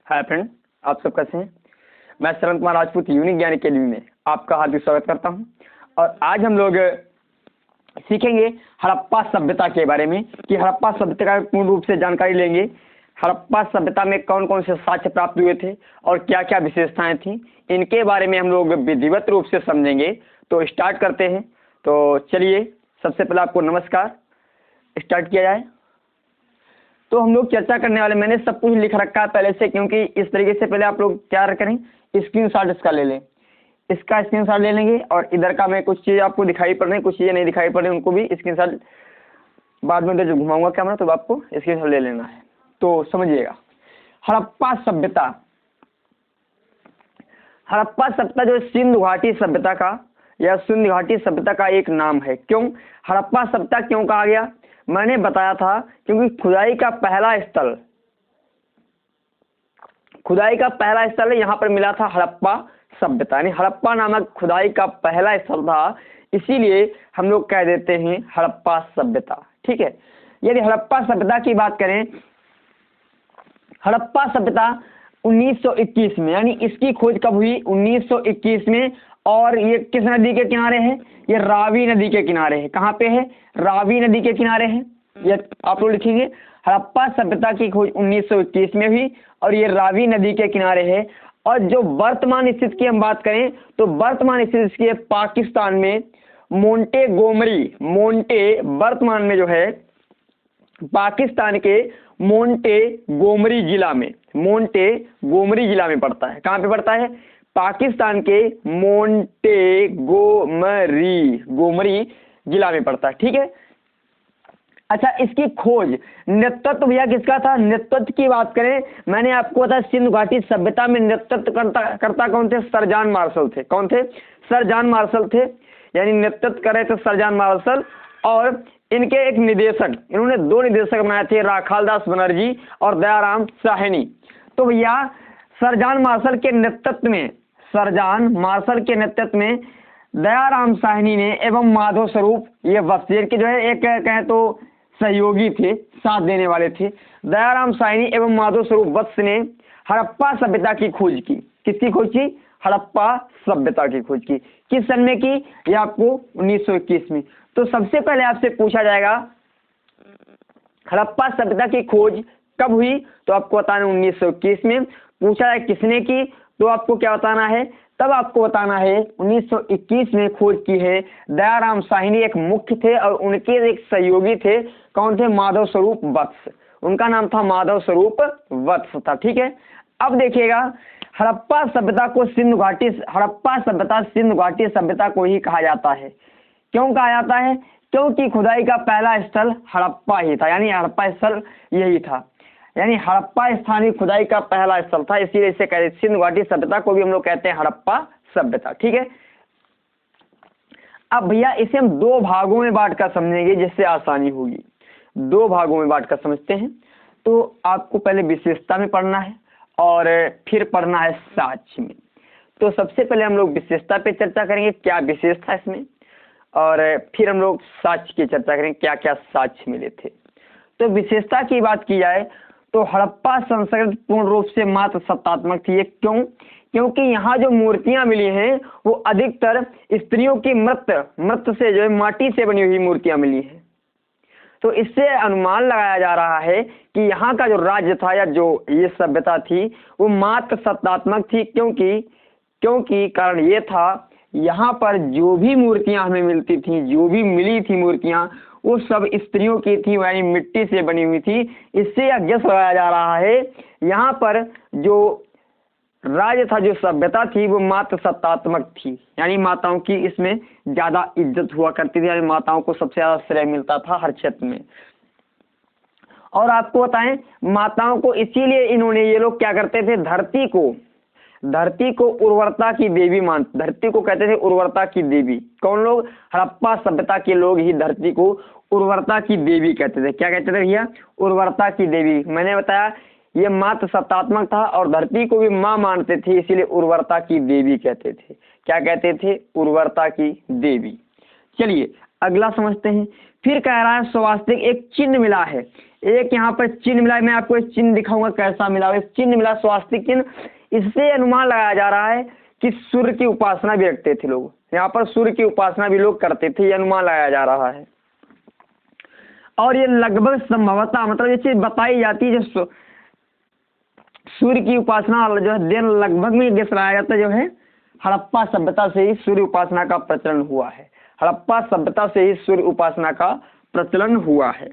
Hi friend, आप सब कैसे हैं। मैं शरण कुमार राजपूत यूनिक ज्ञान अकेडमी में आपका हार्दिक स्वागत करता हूं। और आज हम लोग सीखेंगे हड़प्पा सभ्यता के बारे में कि हड़प्पा सभ्यता का पूर्ण रूप से जानकारी लेंगे। हड़प्पा सभ्यता में कौन कौन से साक्ष्य प्राप्त हुए थे और क्या क्या विशेषताएं थी, इनके बारे में हम लोग विधिवत रूप से समझेंगे। तो स्टार्ट करते हैं। तो चलिए, सबसे पहले आपको नमस्कार, स्टार्ट किया जाए। तो हम लोग चर्चा करने वाले, मैंने सब कुछ लिख रखा है पहले से, क्योंकि इस तरीके से पहले आप लोग क्या करें, स्क्रीनशॉट इसका ले लें, इसका स्क्रीनशॉट ले लेंगे। और इधर का मैं कुछ चीज़ आपको दिखाई पड़ रही, कुछ चीज़ें नहीं दिखाई पड़ रही, उनको भी स्क्रीनशॉट बाद में जो घुमाऊंगा कैमरा तो आपको स्क्रीनशॉट ले लेना है। तो समझिएगा, हड़प्पा सभ्यता, हड़प्पा सभ्यता जो सिंधु घाटी सभ्यता का या सिंधु घाटी सभ्यता का एक नाम है। क्यों हड़प्पा सभ्यता क्यों कहा गया, मैंने बताया था क्योंकि खुदाई का पहला स्थल यहाँ पर मिला था हड़प्पा सभ्यता, यानी हड़प्पा नामक खुदाई का पहला स्थल था, इसीलिए हम लोग कह देते हैं हड़प्पा सभ्यता। ठीक है, यदि हड़प्पा सभ्यता की बात करें, हड़प्पा सभ्यता 1921 में, यानी इसकी खोज कब हुई, 1921 में। और ये किस नदी के किनारे है, ये रावी नदी के किनारे है। कहाँ पे है, रावी नदी के किनारे है। ये आप लोग लिखेंगे, हड़प्पा सभ्यता की खोज 1921 में हुई और ये रावी नदी के किनारे है। और जो वर्तमान स्थिति की हम बात करें तो वर्तमान स्थिति इसकी है पाकिस्तान में, मोंटे वर्तमान में जो है पाकिस्तान के मोंटे गोमरी जिला में पड़ता है। कहाँ पे पड़ता है, पाकिस्तान के मोंटे गोमरी जिला में पड़ता है। ठीक है, अच्छा, इसकी खोज नेतृत्व भैया किसका था, नेतृत्व की बात करें, मैंने आपको बताया सिंधु घाटी सभ्यता में नेतृत्व करता कौन थे, सर जॉन मार्शल थे। कौन थे, सर जॉन मार्शल थे, यानी नेतृत्व कर रहे थे सर जॉन मार्शल। और इनके एक निदेशक, इन्होंने दो निदेशक बनाए थे, राखालदास बनर्जी और दयाराम साहनी। तो भैया सर जॉन मार्शल के नेतृत्व में दयाराम साहनी ने एवं माधव स्वरूप, ये वत्स के जो है एक कहें तो सहयोगी थे, साथ देने वाले थे। दयाराम साहनी एवं माधव स्वरूप वत्स ने हड़प्पा सभ्यता की खोज की। किसकी खोज की, हड़प्पा सभ्यता की खोज की। किस सन में की, यह आपको 1921 में। तो सबसे पहले आपसे पूछा जाएगा हड़प्पा सभ्यता की खोज कब हुई, तो आपको बताना 1921 में। पूछा है किसने की, तो आपको क्या बताना है, तब आपको बताना है 1921 में खोज की है दयाराम साहनी, एक मुख्य थे और उनके एक सहयोगी थे। कौन थे, माधव स्वरूप वत्स, उनका नाम था माधव स्वरूप वत्स था। ठीक है, अब देखिएगा, हड़प्पा सभ्यता सिंधु घाटी सभ्यता को ही कहा जाता है। क्यों कहा जाता है, क्योंकि खुदाई का पहला स्थल हड़प्पा ही था, यानी हड़प्पा स्थल यही था, यानी हड़प्पा स्थानीय खुदाई का पहला स्थल था, इसीलिए इसे कहते हैं सिंधु घाटी सभ्यता को भी हम लोग कहते हैं हड़प्पा सभ्यता। ठीक है, अब भैया इसे हम दो भागों में बांटकर समझेंगे जिससे आसानी होगी। दो भागों में बांटकर समझते हैं। तो आपको पहले विशेषता में पढ़ना है और फिर पढ़ना है साक्ष्य में। तो सबसे पहले हम लोग विशेषता पे चर्चा करेंगे, क्या विशेष था इसमें, और फिर हम लोग साक्ष्य की चर्चा करेंगे, क्या क्या साक्ष्य मिले थे। तो विशेषता की बात की जाए तो हड़प्पा संस्कृति पूर्ण रूप से मात्र सत्तात्मक थी। क्यों, क्योंकि यहाँ जो मूर्तियां मिली हैं वो अधिकतर स्त्रियों की मृत से जो है माटी से बनी हुई मूर्तियां मिली हैं। तो इससे अनुमान लगाया जा रहा है कि यहाँ का जो राज्य था या जो ये सभ्यता थी वो मात्र सत्तात्मक थी। क्योंकि कारण ये था, यहाँ पर जो भी मूर्तियां हमें मिलती थी, जो भी मिली थी मूर्तियां, वो सब स्त्रियों की थी, यानी मिट्टी से बनी हुई थी। इससे यह गेस लगाया जा रहा है यहाँ पर जो राज्य था, जो सभ्यता थी, वो मात्र सत्तात्मक थी, यानी माताओं की इसमें ज्यादा इज्जत हुआ करती थी, यानी माताओं को सबसे ज्यादा श्रेय मिलता था हर क्षेत्र में। और आपको बताएं, माताओं को इसीलिए इन्होंने, ये लोग क्या करते थे, धरती को उर्वरता की देवी धरती को कहते थे उर्वरता की देवी। कौन लोग, हड़प्पा सभ्यता के लोग ही धरती को उर्वरता की देवी कहते थे। क्या कहते थे भैया, उर्वरता की देवी। मैंने बताया ये मात्र सत्तात्मक था और धरती को भी माँ मानते थे, इसीलिए उर्वरता की देवी कहते थे। क्या कहते थे, उर्वरता की देवी। चलिए अगला समझते हैं। फिर कह रहा है स्वास्तिक एक चिन्ह मिला है, एक यहाँ पर चिन्ह मिला है। मैं आपको एक चिन्ह दिखाऊंगा कैसा मिला, एक चिन्ह मिला स्वास्तिक चिन्ह। इससे अनुमान लगाया जा रहा है कि सूर्य की उपासना भी रखते थे लोग, यहाँ पर सूर्य की उपासना भी लोग करते थे, ये अनुमान लगाया जा रहा है। और ये लगभग संभवतः मतलब ये चीज बताई जाती है, जो सूर्य की उपासना जो है दिन लगभग में गेस लगाया जाता है जो है हड़प्पा सभ्यता से ही सूर्य उपासना का प्रचलन हुआ है। हड़प्पा सभ्यता से ही सूर्य उपासना का प्रचलन हुआ है।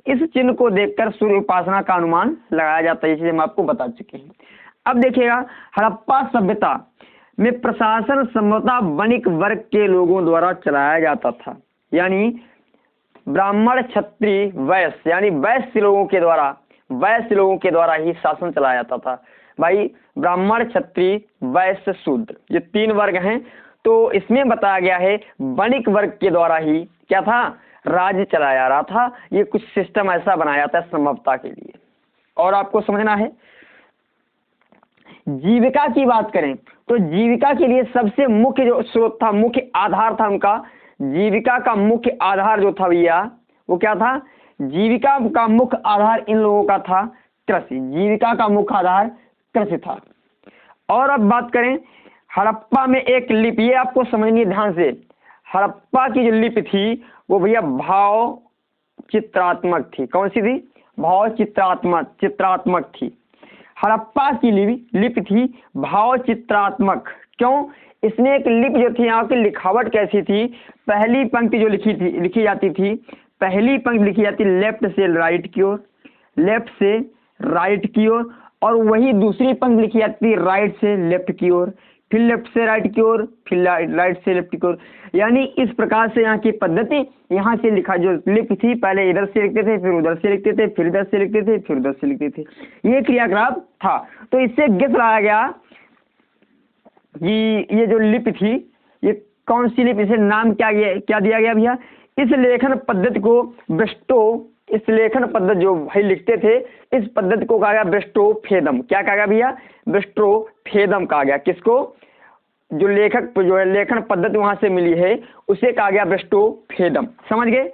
इस चिन्ह को देखकर सूर्य उपासना का अनुमान लगाया जाता है, ये चीज हम आपको बता चुके हैं। अब देखिएगा, हड़प्पा सभ्यता में प्रशासन संभवतः वणिक वर्ग के लोगों द्वारा चलाया जाता था, यानी ब्राह्मण क्षत्रिय वैश्य, यानी वैश्य लोगों के द्वारा ही शासन चलाया जाता था। भाई ब्राह्मण क्षत्रिय वैश्य शूद्र ये 3 वर्ग हैं, तो इसमें बताया गया है वणिक वर्ग के द्वारा ही क्या था, राज्य चलाया जा रहा था। ये कुछ सिस्टम ऐसा बनाया जाता है संभवता के लिए। और आपको समझना है, जीविका की बात करें तो जीविका के लिए सबसे मुख्य जो स्रोत था, मुख्य आधार था उनका, जीविका का मुख्य आधार जो था भैया वो क्या था, जीविका का मुख्य आधार इन लोगों का था कृषि। जीविका का मुख्य आधार कृषि था। और अब बात करें हड़प्पा में एक लिपि, ये आपको समझनी है ध्यान से। हड़प्पा की जो लिपि थी वो भैया भाव चित्रात्मक थी। कौन सी थी, भाव चित्रात्मक थी। हड़प्पा की लिपि थी भाव चित्रात्मक। क्यों, इसमें एक लिपि जो थी यहाँ की लिखावट कैसी थी, पहली पंक्ति जो लिखी जाती थी, पहली पंक्ति लिखी जाती लेफ्ट से राइट की ओर, लेफ्ट से राइट की ओर, और वही दूसरी पंक्ति लिखी जाती राइट से लेफ्ट की ओर, फिर लेफ्ट से राइट की ओर, फिर राइट से लेफ्ट की ओर। यानी इस प्रकार से यहाँ की पद्धति, यहाँ से लिखा जो लिपि थी, पहले इधर से लिखते थे, फिर उधर से लिखते थे, फिर इधर से लिखते थे, फिर उधर से लिखते थे, ये क्रियाकलाप था। तो इससे गेस लगाया गया कि ये जो लिपि थी ये कौन सी लिपि, इसे नाम क्या दिया गया भैया, इस लेखन पद्धति को ब्रेस्टो, इस लेखन पद्धति जो भाई लिखते थे इस पद्धति को कहा गया ब्रेस्टोफेदम। क्या कहा गया भैया, ब्रेस्टोफेदम कहा गया। किसको, जो लेखक जो है लेखन पद्धति वहां से मिली है उसे कहा गया ब्रेस्टोफेदम। समझ गए।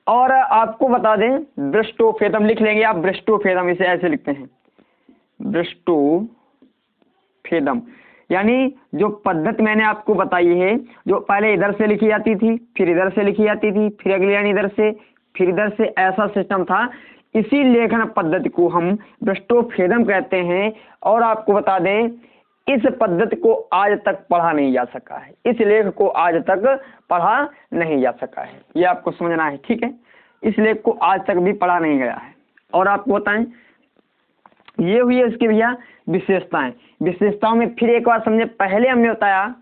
और आपको बता दें ब्रेस्टोफेदम लिख लेंगे आप, ब्रेस्टोफेदम इसे ऐसे लिखते हैं ब्रेस्टोफेदम, यानी जो पद्धति मैंने आपको बताई है, जो पहले इधर से लिखी जाती थी, फिर इधर से लिखी जाती थी, फिर अगली लाइन इधर से, फिर इधर से, ऐसा सिस्टम था। इसी लेखन पद्धति को हम ब्रेस्टोफेदम कहते हैं। और आपको बता दें इस पद्धति को आज तक पढ़ा नहीं जा सका है, इस लेख को आज तक पढ़ा नहीं जा सका है, ये आपको समझना है, ठीक है। इस लेख को आज तक भी पढ़ा नहीं गया है। और आपको बताएं ये हुई है इसकी भैया विशेषताएं। विशेषताओं में फिर एक बार समझे, पहले हमने बताया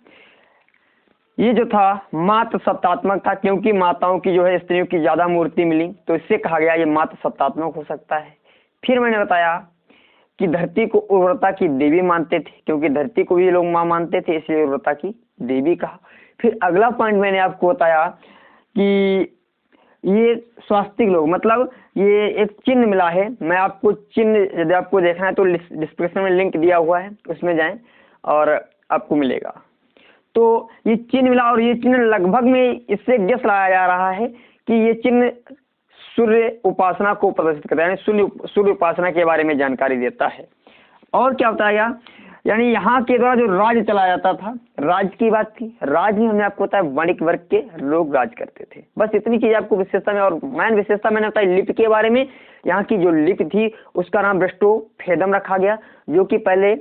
ये जो था मात्र सत्तात्मक था, क्योंकि माताओं की जो है स्त्रियों की ज्यादा मूर्ति मिली, तो इससे कहा गया ये मात्र सत्तात्मक हो सकता है। फिर मैंने बताया कि धरती को उर्वरता की देवी मानते थे, क्योंकि धरती को भी लोग माँ मानते थे, इसलिए उर्वरता की देवी कहा। फिर अगला पॉइंट मैंने आपको बताया कि ये स्वास्तिक लोग, मतलब ये एक चिन्ह मिला है। मैं आपको चिन्ह यदि आपको देखना है तो डिस्क्रिप्शन में लिंक दिया हुआ है, उसमें जाएं और आपको मिलेगा। तो ये चिन्ह मिला, और ये चिन्ह लगभग में इससे गेस लगाया जा रहा है कि ये चिन्ह सूर्य उपासना को प्रदर्शित करता है, यानी सूर्य उपासना के बारे में जानकारी देता है। और क्या बताया, यानी यहाँ के द्वारा जो राज्य चलाया जाता था, राज्य की बात थी, राज्य में हमने आपको बताया वणिक वर्ग के लोग राज करते थे। बस इतनी चीज आपको विशेषता में, और मैन विशेषता मैंने बताई लिपि के बारे में। यहाँ की जो लिपि थी उसका नाम ब्रेस्टोफेदम रखा गया, जो कि पहले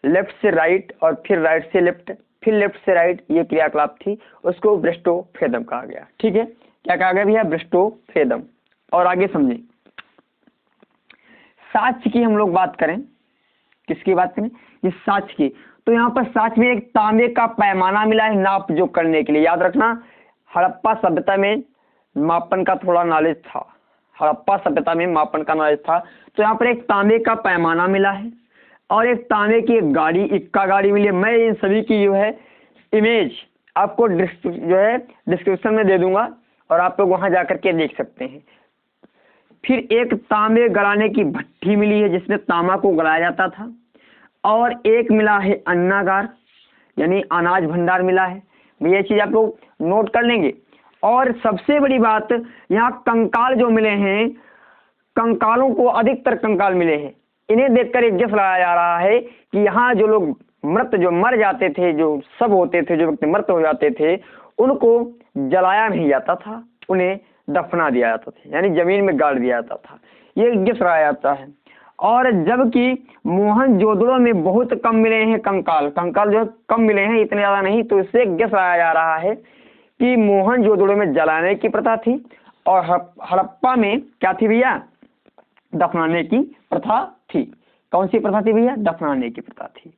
लेफ्ट से राइट और फिर राइट से लेफ्ट, फिर लेफ्ट से राइट ये क्रियाकलाप थी, उसको ब्रेस्टोफेदम कहा गया। ठीक है, क्या कहा गया भैया, ब्रेस्टोफेदम। और आगे समझे, साक्ष्य की हम लोग बात करें, किसकी बात करें, ये साक्ष्य की। तो यहाँ पर साक्ष्य में एक तांबे का पैमाना मिला है नाप जोख करने के लिए। याद रखना हड़प्पा सभ्यता में मापन का थोड़ा नॉलेज था, हड़प्पा सभ्यता में मापन का नॉलेज था। तो यहाँ पर एक तांबे का पैमाना मिला है और एक तांबे की एक गाड़ी, इक्का गाड़ी मिली है। मैं इन सभी की जो है इमेज आपको जो है डिस्क्रिप्शन में दे दूंगा और आप लोग वहां जाकर के देख सकते हैं। फिर एक तांबे गलाने की भट्टी मिली है जिसमें तांबा को गलाया जाता था, और एक मिला है अन्नागार यानी अनाज भंडार मिला है। ये चीज आप लोग नोट कर लेंगे। और सबसे बड़ी बात, यहाँ कंकाल जो मिले हैं, कंकालों को अधिकतर कंकाल मिले हैं। इन्हें देखकर एक गेस लगाया जा रहा है कि यहाँ जो लोग जो मर जाते थे, जो सब होते थे, जो व्यक्ति मृत हो जाते थे, उनको जलाया नहीं जाता था, उन्हें दफना दिया जाता था, यानी जमीन में गाड़ दिया जाता था। ये गेस लगाया जाता है। और जबकि मोहनजोदड़ो में बहुत कम मिले हैं कंकाल जो कम मिले हैं, इतने ज़्यादा नहीं, तो इससे गेस लगाया जा रहा है कि मोहनजोदड़ो में जलाने की प्रथा थी और हड़प्पा में क्या थी भैया, दफनाने की प्रथा थी। कौन सी प्रथा थी भैया, दफनाने की प्रथा थी।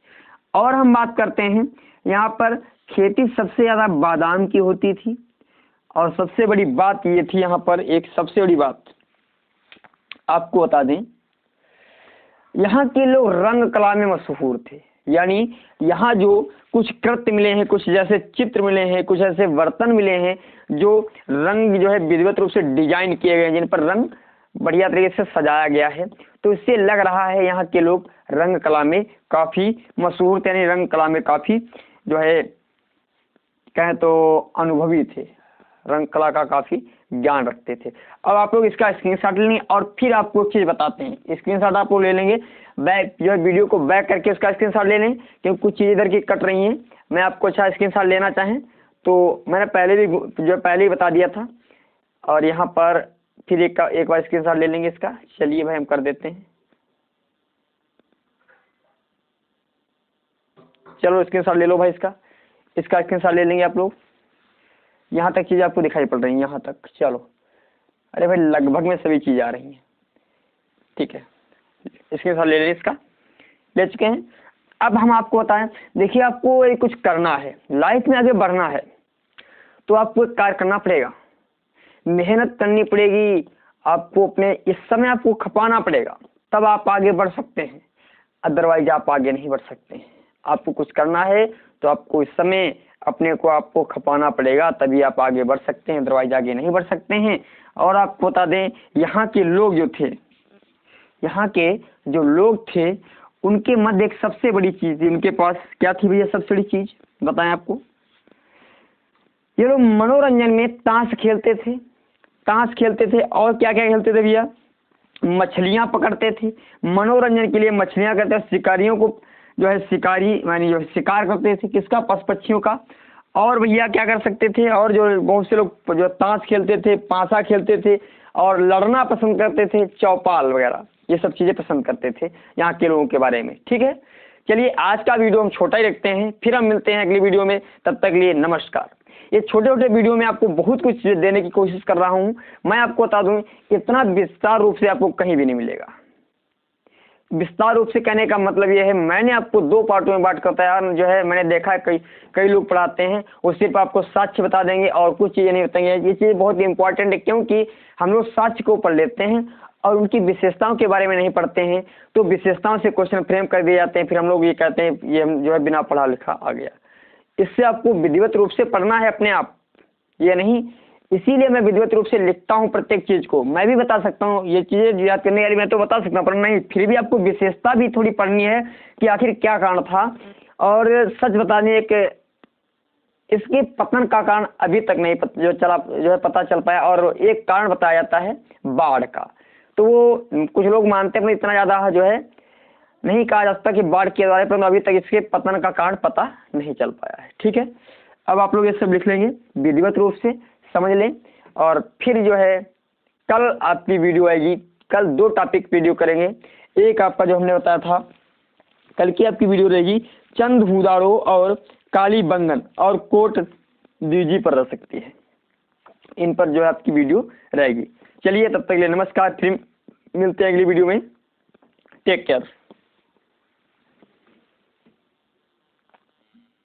और हम बात करते हैं, यहाँ पर खेती सबसे ज़्यादा बादाम की होती थी। और सबसे बड़ी बात ये थी, यहाँ पर एक सबसे बड़ी बात आपको बता दें, यहाँ के लोग रंग कला में मशहूर थे। यानी यहाँ जो कुछ कृत्य मिले हैं, कुछ जैसे चित्र मिले हैं, कुछ ऐसे बर्तन मिले हैं जो रंग जो है विधिवत रूप से डिजाइन किए गए, जिन पर रंग बढ़िया तरीके से सजाया गया है। तो इससे लग रहा है यहाँ के लोग रंग कला में काफ़ी मशहूर थे, यानी रंग कला में काफ़ी जो है कहें तो अनुभवी थे, रंग कला का काफ़ी ज्ञान रखते थे। अब आप लोग इसका स्क्रीनशॉट लेंगे और फिर आपको एक चीज़ बताते हैं। स्क्रीनशॉट आप लोग ले लेंगे, बैक जो है वीडियो को बैक करके उसका स्क्रीनशॉट ले लें, क्योंकि कुछ चीज़ इधर की कट रही हैं। मैं आपको अच्छा स्क्रीनशॉट लेना चाहें तो मैंने पहले ही बता दिया था। और यहाँ पर फिर एक बार स्क्रीनशॉट ले लेंगे इसका। चलिए भाई हम कर देते हैं, चलो स्क्रीनशॉट ले लो भाई, इसका स्क्रीनशॉट ले लेंगे आप लोग। यहाँ तक चीज़ आपको दिखाई पड़ रही है, यहाँ तक, चलो। अरे भाई लगभग में सभी चीज़ आ रही हैं, ठीक है। स्क्रीनशॉट ले लें, इसका ले चुके हैं। अब हम आपको बताएं, देखिए आपको ये कुछ करना है, लाइफ में आगे बढ़ना है, तो आपको एक कार्य करना पड़ेगा, मेहनत करनी पड़ेगी, आपको अपने इस समय आपको खपाना पड़ेगा, तब आप आगे बढ़ सकते हैं, अदरवाइज आप आगे नहीं बढ़ सकते हैं। आपको कुछ करना है तो आपको इस समय अपने को आपको खपाना पड़ेगा, तभी आप आगे बढ़ सकते हैं, अदरवाइज आगे नहीं बढ़ सकते हैं। और आपको बता दें, यहाँ के लोग जो थे, यहाँ के जो लोग थे, उनके मध्य एक सबसे बड़ी चीज़ थी, उनके पास क्या थी भैया, सबसे बड़ी चीज़ बताएं आपको। ये लोग मनोरंजन में ताश खेलते थे और क्या क्या खेलते थे भैया, मछलियाँ पकड़ते थे, मनोरंजन के लिए मछलियाँ करते थे, शिकारियों को जो है शिकारी यानी जो शिकार करते थे, किसका, पशु पक्षियों का। और भैया क्या कर सकते थे, और जो बहुत से लोग जो ताश खेलते थे, पासा खेलते थे और लड़ना पसंद करते थे, चौपाल वगैरह ये सब चीज़ें पसंद करते थे यहाँ के लोगों के बारे में। ठीक है, चलिए आज का वीडियो हम छोटा ही रखते हैं, फिर हम मिलते हैं अगली वीडियो में, तब तक लिए नमस्कार। ये छोटे छोटे वीडियो में आपको बहुत कुछ देने की कोशिश कर रहा हूँ। मैं आपको बता दूँ, इतना विस्तार रूप से आपको कहीं भी नहीं मिलेगा। विस्तार रूप से कहने का मतलब ये है, मैंने आपको 2 पार्टों में बांट कर बताया जो है, मैंने देखा है कई लोग पढ़ाते हैं, वो सिर्फ आपको साक्ष्य बता देंगे और कुछ चीज़ें नहीं बताएंगे। ये चीज़ बहुत इंपॉर्टेंट है, क्योंकि हम लोग साक्ष्य को पढ़ लेते हैं और उनकी विशेषताओं के बारे में नहीं पढ़ते हैं, तो विशेषताओं से क्वेश्चन फ्रेम कर दिए जाते हैं, फिर हम लोग ये कहते हैं ये हम जो है बिना पढ़ा लिखा आ गया। इससे आपको विधिवत रूप से पढ़ना है अपने आप, ये नहीं। इसीलिए मैं विधिवत रूप से लिखता हूँ प्रत्येक चीज़ को। मैं भी बता सकता हूँ ये चीज़ें याद करने वाली, मैं तो बता सकता हूँ, पर नहीं, फिर भी आपको विशेषता भी थोड़ी पढ़नी है कि आखिर क्या कारण था। और सच बताने, एक इसके पतन का कारण अभी तक नहीं पता चल पाया, और एक कारण बताया जाता है बाढ़ का। तो वो कुछ लोग मानते हैं, पर इतना ज़्यादा जो है नहीं कहा जा सकता कि बाढ़ के द्वारा, परंतु अभी तक इसके पतन का कारण पता नहीं चल पाया है। ठीक है, अब आप लोग ये सब लिख लेंगे, विधिवत रूप से समझ लें। और फिर जो है कल आपकी वीडियो आएगी, कल 2 टॉपिक वीडियो करेंगे। एक आपका जो हमने बताया था, कल की आपकी वीडियो रहेगी चंद हुदारो और काली बंगन और कोट दीजी पर रह सकती है, इन पर जो है आपकी वीडियो रहेगी। चलिए तब तक के लिए नमस्कार, फिर मिलते हैं अगली वीडियो में, टेक केयर।